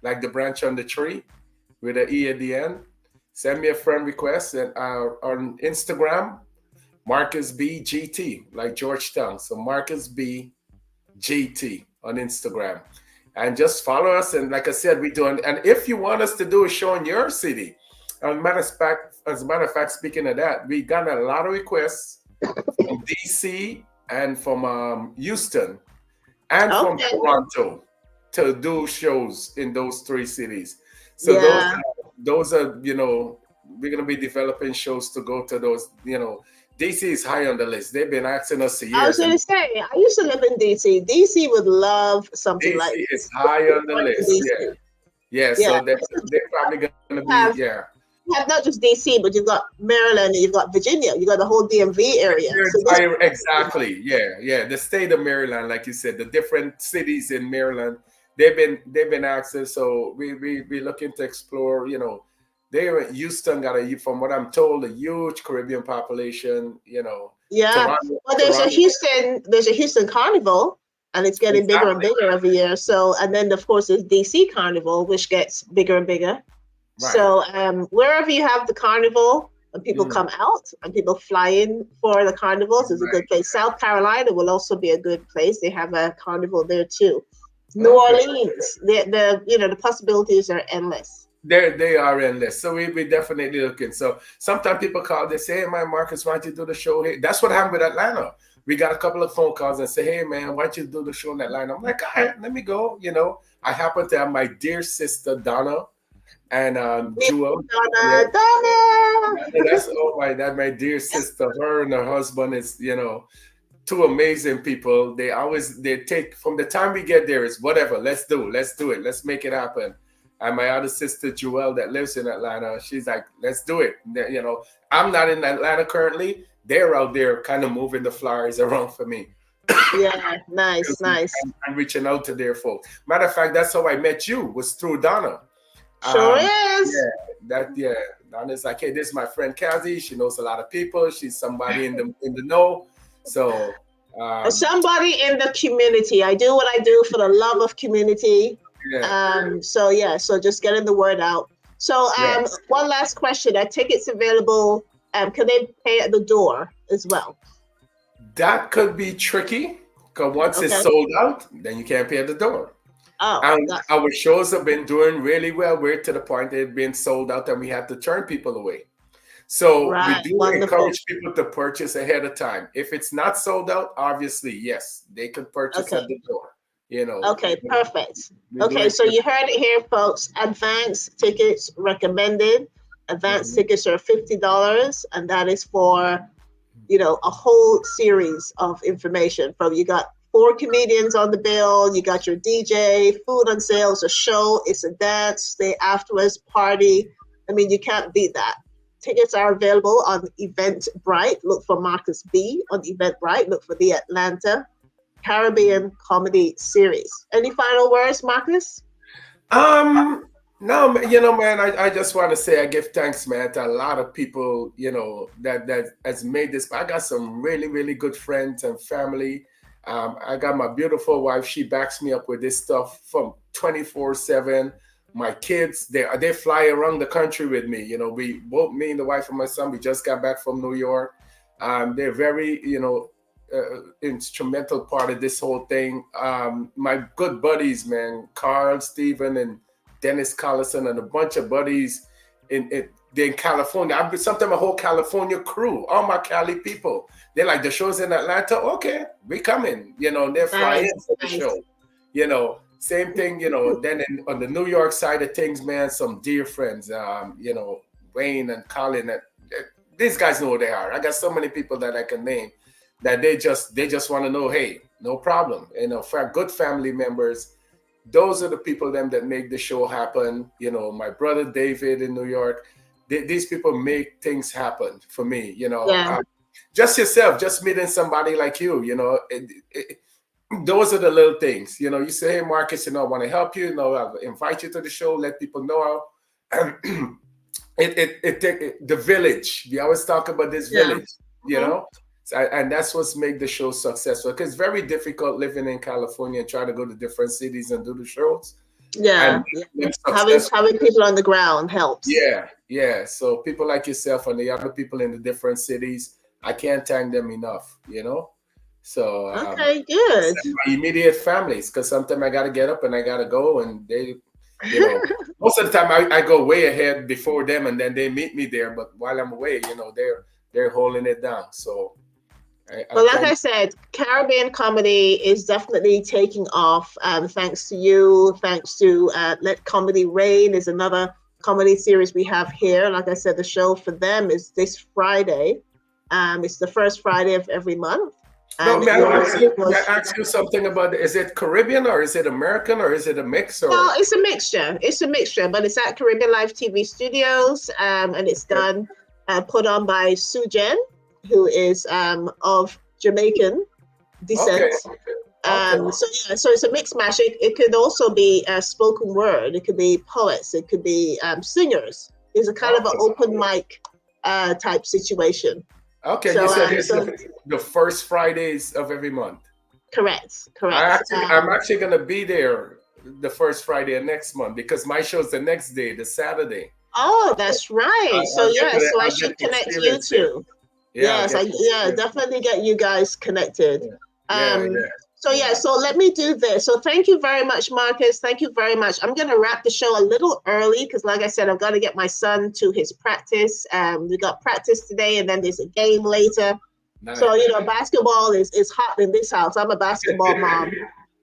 like the branch on the tree with an E at the end. Send me a friend request, and on Instagram, Marcus B GT, like Georgetown. So Marcus B GT on Instagram. And just follow us. And like I said, we're doing, and if you want us to do a show in your city, as a matter of fact, speaking of that, we got a lot of requests from DC and from Houston. and from Okay. Toronto to do shows in those three cities. So Yeah. those are, you know, we're gonna be developing shows to go to those, you know. DC is high on the list. They've been asking us for I was years, going and to say, I used to live in DC. DC would love something like DC is this. high on the North in list. Yeah, DC. yeah. Yeah. So they're probably gonna You be, have, yeah. you have not just DC, but you've got Maryland and you've got Virginia. You got the whole DMV area. Their So this, entire, exactly. Yeah, yeah. The state of Maryland, like you said, the different cities in Maryland, they've been asking. So we looking to explore. You know, Houston got from what I'm told, a huge Caribbean population. You know, yeah. Toronto, Well, Toronto, There's a Houston Carnival, and it's getting bigger and exactly. bigger every year. So, and then of course there's DC Carnival, which gets bigger and bigger. Right. So, wherever you have the carnival and people Mm. come out and people fly in for the carnivals is a good place. South Carolina will also be a good place. They have a carnival there too. New Okay. Orleans, the possibilities are endless. They are endless. So we definitely looking. So sometimes people call, they say, hey man, Marcus, why don't you do the show here? That's what happened with Atlanta. We got a couple of phone calls and say, hey man, why don't you do the show in Atlanta? I'm like, all right, let me go. You know, I happen to have my dear sister Donna and Jewel. Yeah, Donna. that's my dear sister. Her and her husband is, you know, two amazing people. They take from the time we get there is whatever. Let's do it. Let's make it happen. And my other sister Jewel that lives in Atlanta, she's like, let's do it. You know, I'm not in Atlanta currently. They're out there kind of moving the flyers around for me. Yeah, nice. I'm reaching out to their folks. Matter of fact, that's how I met you, was through Donna. Sure is. Yeah. Donna's like, hey, this is my friend Cazzy. She knows a lot of people. She's somebody in the know. So Somebody in the community. I do what I do for the love of community. yeah. So just getting the word out. So Yeah. one last question. Are tickets available? Can they pay at the door as well? That could be tricky because once it's Okay. sold out, then you can't pay at the door. Oh, And that's our shows have been doing really well. We're to the point they've been sold out and we have to turn people away. So we right. do Wonderful. encourage people to purchase ahead of time. If it's not sold out, obviously, yes, they could purchase Okay. at the door. You know. Okay, perfect. We do Okay, so encourage- you heard it here, folks. Advance tickets recommended. Advance Mhm. tickets are $50, and that is for, a whole series of information. From you got 4 comedians on the bill, you got your DJ, food on sale, it's a show, it's a dance, stay afterwards, party. I mean, you can't beat that. Tickets are available on Eventbrite. Look for Marcus B on Eventbrite. Look for the Atlanta Caribbean Comedy Series. Any final words, Marcus? No, you know, man, I just want to say I give thanks, man, to a lot of people, you know, that has made this. I got some really, really good friends and family. I got my beautiful wife. She backs me up with this stuff from 24/7. My kids, they fly around the country with me. You know, me and the wife and my son, we just got back from New York. They're very, instrumental part of this whole thing. My good buddies, man, Carl, Steven, and Dennis Collison, and a bunch of buddies in California. I've been sometimes a whole California crew, all my Cali people. They're like, the show's in Atlanta. Okay, we coming. You know, they're flying for the show. You know, same thing. You know, then on the New York side of things, man, some dear friends. Wayne and Colin. These guys know who they are. I got so many people that I can name that they just want to know. Hey, no problem. You know, for good family members. Those are the people that make the show happen. You know, my brother David in New York. These people make things happen for me. You know, just yourself, just meeting somebody like you. You know, those are the little things. You know, you say, hey, Marcus, I want to help you. I'll invite you to the show. Let people know how. The village. We always talk about this village. You know. And that's what's made the show successful. Because it's very difficult living in California and trying to go to different cities and do the shows. Having people on the ground helps. Yeah. So people like yourself and the other people in the different cities, I can't thank them enough. You know. So okay, good. My immediate families, because sometimes I got to get up and I got to go, and they. Most of the time I go way ahead before them, and then they meet me there. But while I'm away, they're holding it down. So. Well, like I said, Caribbean comedy is definitely taking off. Thanks to you, thanks to Let Comedy Reign is another comedy series we have here. Like I said, the show for them is this Friday. It's the first Friday of every month. No, may I ask you something about it? Is it Caribbean or is it American or is it a mix? Or? Well, it's a mixture. It's a mixture, but it's at Caribbean Live TV Studios, and it's done, put on by Sue Jen, who is of Jamaican descent. Okay. So it's a mixed match. It could also be spoken word. It could be poets. It could be singers. It's a kind of an open mic type situation. Okay, so, you said it's the first Fridays of every month. Correct. I'm actually going to be there the first Friday of next month because my show's the next day, the Saturday. Oh, that's right. So I should connect you two. Yeah, definitely get you guys connected. So let me do this. So thank you very much, Marcus. Thank you very much. I'm going to wrap the show a little early because, like I said, I've got to get my son to his practice. We got practice today, and then there's a game later. Nice. So, basketball is hot in this house. I'm a basketball mom.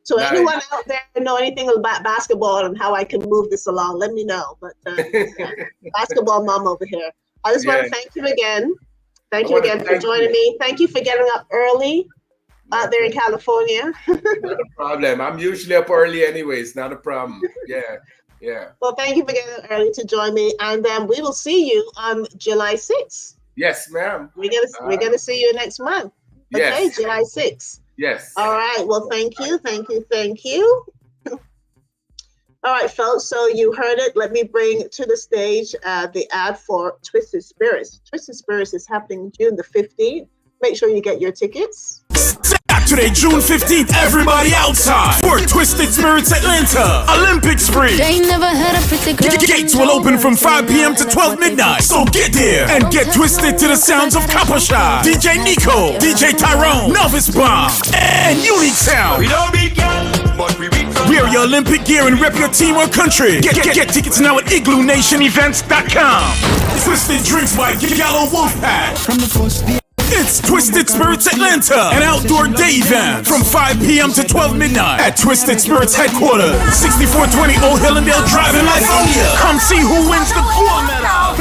So anyone out there know anything about basketball and how I can move this along, let me know. But basketball mom over here. I just want to thank you again. Thank you again for joining me. Thank you for getting up early. Out there in California. Not a problem. I'm usually up early anyways. Not a problem. Yeah. Well, thank you for getting up early to join me. And we will see you on July 6th. Yes, ma'am. We're gonna see you next month. Okay, yes. July 6th. Yes. All right. Well, thank you. All right, folks. So you heard it. Let me bring to the stage the ad for Twisted Spirits. Twisted Spirits is happening June the 15th. Make sure you get your tickets. Saturday, June 15th, everybody outside for Twisted Spirits Atlanta Olympic Spree. Gates will open from 5 p.m. to 12 midnight. So get there and get twisted to the sounds of Copper Shot, DJ Nico, DJ Tyrone, Novice Bomb, and Unique Sound. Wear your Olympic gear and rep your team or country. Get tickets now at igloonationevents.com. Twisted drinks by Yellow Wolfpack. From the first day. It's Twisted Spirits Atlanta, an outdoor day event from 5 p.m. to 12 midnight at Twisted Spirits headquarters, 6420 Old Hillandale Drive in Lithonia. Come see who wins the gold medal.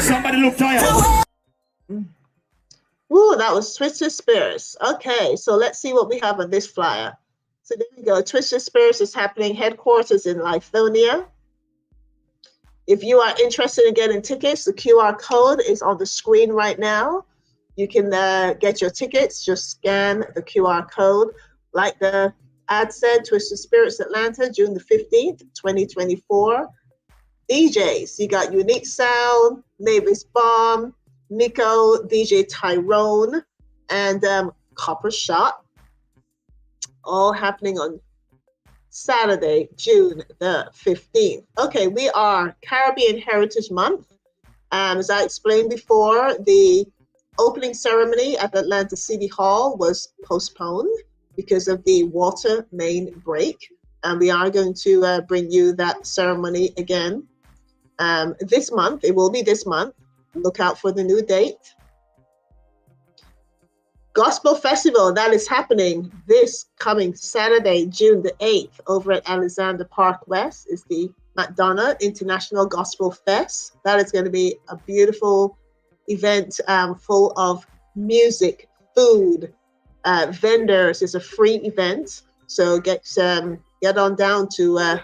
Somebody look tired. Ooh, that was Twisted Spirits. Okay, so let's see what we have on this flyer. So there we go. Twisted Spirits is happening headquarters in Lithonia. If you are interested in getting tickets, the QR code is on the screen right now. You can get your tickets. Just scan the QR code. Like the ad said, Twisted Spirits Atlanta, June the 15th, 2024. DJs, you got Unique Sound, Mavis Bomb, Nico, DJ Tyrone, and Copper Shot. All happening on Saturday, June the 15th. Okay, we are Caribbean Heritage Month. As I explained before, the opening ceremony at Atlanta City Hall was postponed because of the water main break. And we are going to bring you that ceremony again this month. It will be this month. Look out for the new date. Gospel Festival, that is happening this coming Saturday, June the 8th, over at Alexander Park West, is the McDonough International Gospel Fest. That is going to be a beautiful event full of music, food, vendors. It's a free event. So get on down to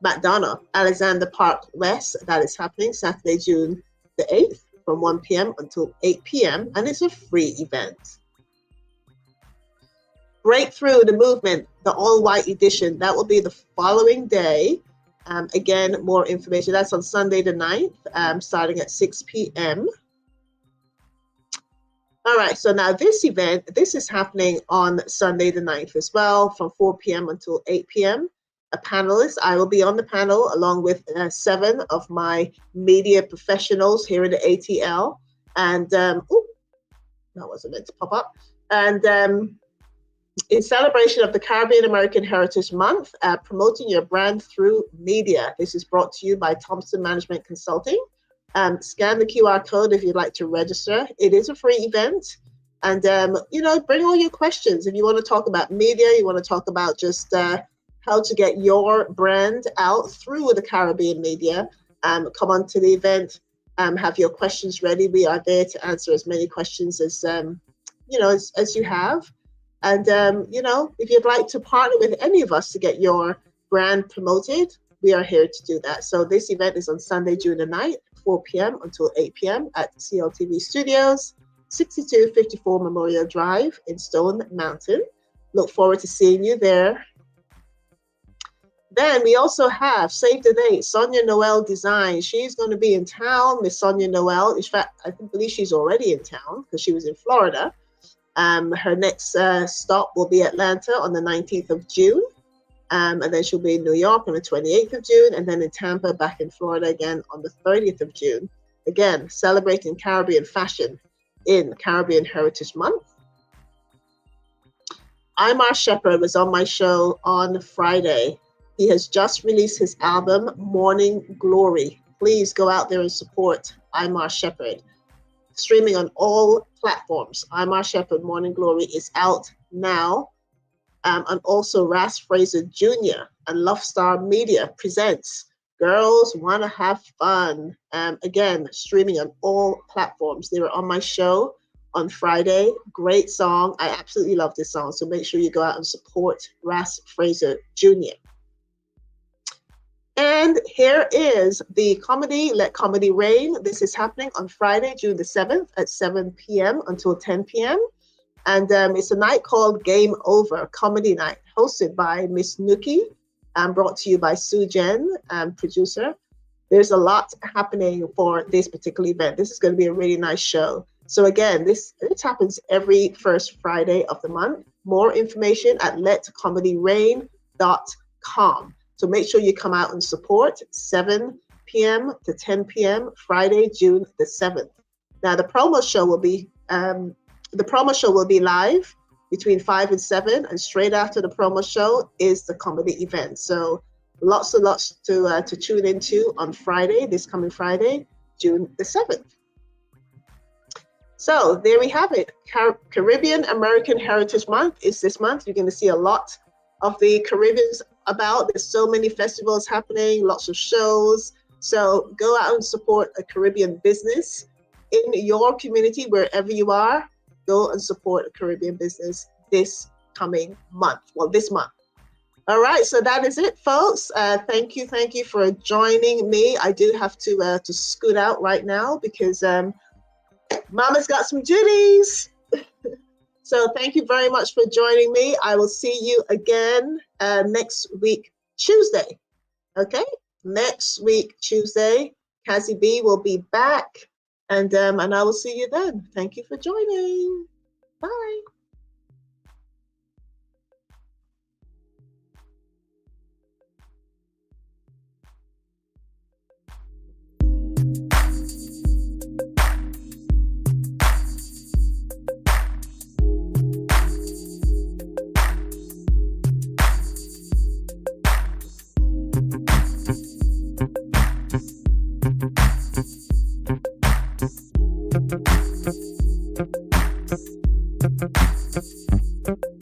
McDonough, Alexander Park West. That is happening Saturday, June the 8th from 1 p.m. until 8 p.m. And it's a free event. Breakthrough the Movement, the all-white edition. That will be the following day. Again, more information. That's on Sunday the 9th, starting at 6 p.m. All right, so now this event, this is happening on Sunday the 9th as well, from 4 p.m. until 8 p.m. A panelist, I will be on the panel along with 7 of my media professionals here in the ATL. And, that wasn't meant to pop up. And in celebration of the Caribbean American Heritage Month, promoting your brand through media. This is brought to you by Thompson Management Consulting. Scan the QR code if you'd like to register. It is a free event. And, bring all your questions. If you want to talk about media, you want to talk about just how to get your brand out through the Caribbean media, come on to the event, have your questions ready. We are there to answer as many questions as you have. And, if you'd like to partner with any of us to get your brand promoted, we are here to do that. So this event is on Sunday, June the 9th, 4 p.m. until 8 p.m. at CLTV Studios, 6254 Memorial Drive in Stone Mountain. Look forward to seeing you there. Then we also have, save the date, Sonia Noel Design. She's going to be in town, Miss Sonia Noel. In fact, I believe she's already in town because she was in Florida. Her next stop will be Atlanta on the 19th of June. And then she'll be in New York on the 28th of June. And then in Tampa, back in Florida again on the 30th of June. Again, celebrating Caribbean fashion in Caribbean Heritage Month. Imar Shepherd was on my show on Friday. He has just released his album, Morning Glory. Please go out there and support Imar Shepherd. Streaming on all platforms. Imar Shepherd, Morning Glory is out now. And also Ras Fraser Jr. and Love Star Media presents Girls Wanna Have Fun. Again, streaming on all platforms. They were on my show on Friday. Great song. I absolutely love this song. So make sure you go out and support Ras Fraser Jr. And here is the comedy, Let Comedy Reign. This is happening on Friday, June the 7th at 7 p.m. until 10 p.m. And it's a night called Game Over, Comedy Night, hosted by Miss Nuki, brought to you by Sue Jen, producer. There's a lot happening for this particular event. This is going to be a really nice show. So again, this happens every first Friday of the month. More information at letcomedyreign.com. So make sure you come out and support 7 p.m. to 10 p.m. Friday, June the 7th. Now the promo show will be live between 5 and 7, and straight after the promo show is the comedy event. So lots and lots to tune into on Friday, this coming Friday, June the 7th. So there we have it. Caribbean American Heritage Month is this month. You're going to see a lot of the Caribbeans about. There's so many festivals happening, lots of shows. So go out and support a Caribbean business in your community, wherever you are. Go and support a Caribbean business this coming month. Well, this month. All right, so that is it, folks. Thank you for joining me. I do have to scoot out right now because Mama's got some duties. So thank you very much for joining me. I will see you again next week, Tuesday. Okay, next week, Tuesday. Cazzy B will be back, and I will see you then. Thank you for joining. Bye. Thank you.